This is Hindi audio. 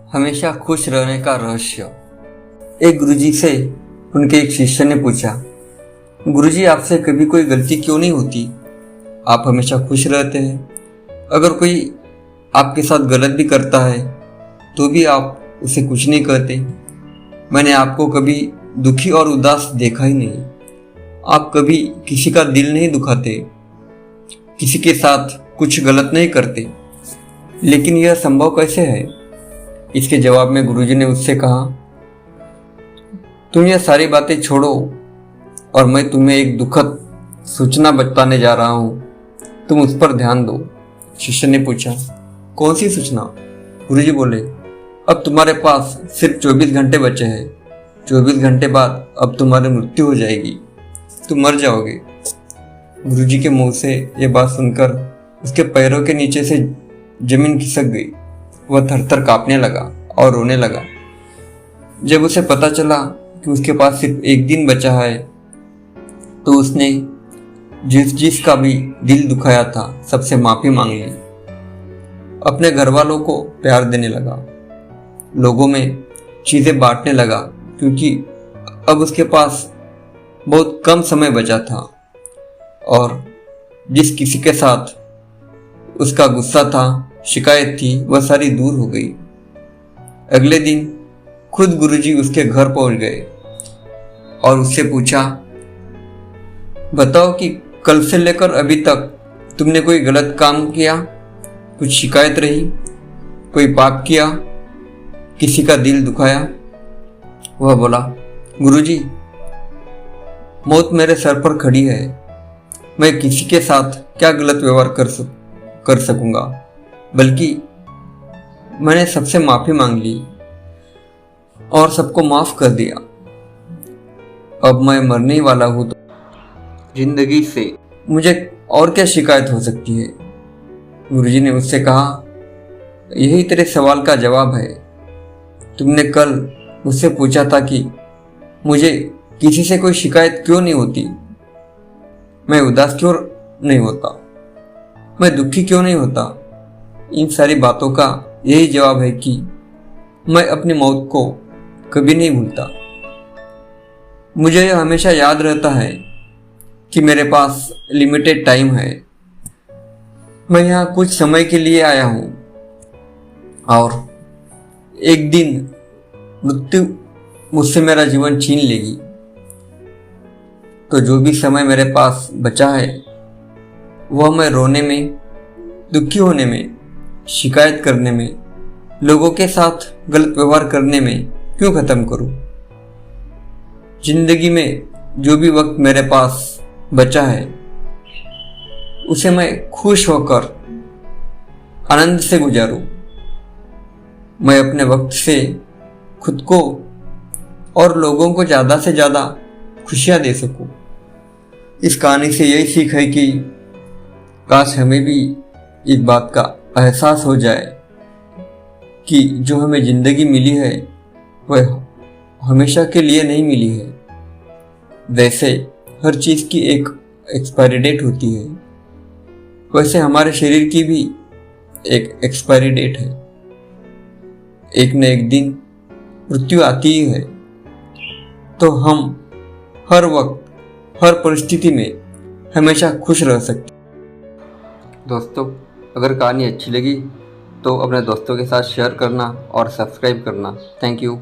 हमेशा खुश रहने का रहस्य। एक गुरुजी से उनके एक शिष्य ने पूछा, गुरुजी आपसे कभी कोई गलती क्यों नहीं होती? आप हमेशा खुश रहते हैं। अगर कोई आपके साथ गलत भी करता है तो भी आप उसे कुछ नहीं कहते। मैंने आपको कभी दुखी और उदास देखा ही नहीं। आप कभी किसी का दिल नहीं दुखाते, किसी के साथ कुछ गलत नहीं करते। लेकिन यह संभव कैसे है? इसके जवाब में गुरुजी ने उससे कहा, तुम यह सारी बातें छोड़ो और मैं तुम्हें एक दुखद सूचना बताने जा रहा हूं, तुम उस पर ध्यान दो। शिष्य ने पूछा, कौन सी सूचना? गुरुजी बोले, अब तुम्हारे पास सिर्फ 24 घंटे बचे हैं। 24 घंटे बाद अब तुम्हारी मृत्यु हो जाएगी, तुम मर जाओगे। गुरुजी के मुंह से यह बात सुनकर उसके पैरों के नीचे से जमीन खिसक गई। वह थरथर कांपने लगा और रोने लगा। जब उसे पता चला कि उसके पास सिर्फ एक दिन बचा है तो उसने जिसका भी दिल दुखाया था सबसे माफी मांग ली। अपने घर वालों को प्यार देने लगा, लोगों में चीजें बांटने लगा, क्योंकि अब उसके पास बहुत कम समय बचा था और जिस किसी के साथ उसका गुस्सा था, शिकायत थी, वह सारी दूर हो गई। अगले दिन खुद गुरुजी उसके घर पहुंच गए और उससे पूछा, बताओ कि कल से लेकर अभी तक तुमने कोई गलत काम किया, कुछ शिकायत रही, कोई पाप किया, किसी का दिल दुखाया? वह बोला, गुरुजी, मौत मेरे सर पर खड़ी है, मैं किसी के साथ क्या गलत व्यवहार कर सकूंगा, बल्कि मैंने सबसे माफी मांग ली और सबको माफ कर दिया। अब मैं मरने ही वाला हूं तो जिंदगी से मुझे और क्या शिकायत हो सकती है? गुरुजी ने उससे कहा, यही तेरे सवाल का जवाब है। तुमने कल मुझसे पूछा था कि मुझे किसी से कोई शिकायत क्यों नहीं होती, मैं उदास क्यों नहीं होता, मैं दुखी क्यों नहीं होता। इन सारी बातों का यही जवाब है कि मैं अपनी मौत को कभी नहीं भूलता। मुझे यह हमेशा याद रहता है कि मेरे पास लिमिटेड टाइम है। मैं यहाँ कुछ समय के लिए आया हूँ और एक दिन मृत्यु मुझसे मेरा जीवन छीन लेगी। तो जो भी समय मेरे पास बचा है वह मैं रोने में, दुखी होने में, शिकायत करने में, लोगों के साथ गलत व्यवहार करने में क्यों खत्म करूं? जिंदगी में जो भी वक्त मेरे पास बचा है उसे मैं खुश होकर आनंद से गुजारूं। मैं अपने वक्त से खुद को और लोगों को ज्यादा से ज्यादा खुशियां दे सकूं। इस कहानी से यही सीख है कि काश हमें भी इस बात का एहसास हो जाए कि जो हमें जिंदगी मिली है वह हमेशा के लिए नहीं मिली है। वैसे हर चीज की एक एक्सपायरी डेट होती है, वैसे हमारे शरीर की भी एक एक्सपायरी डेट है। एक न एक दिन मृत्यु आती ही है। तो हम हर वक्त, हर परिस्थिति में हमेशा खुश रह सकते। दोस्तों, अगर कहानी अच्छी लगी तो अपने दोस्तों के साथ शेयर करना और सब्सक्राइब करना। Thank you.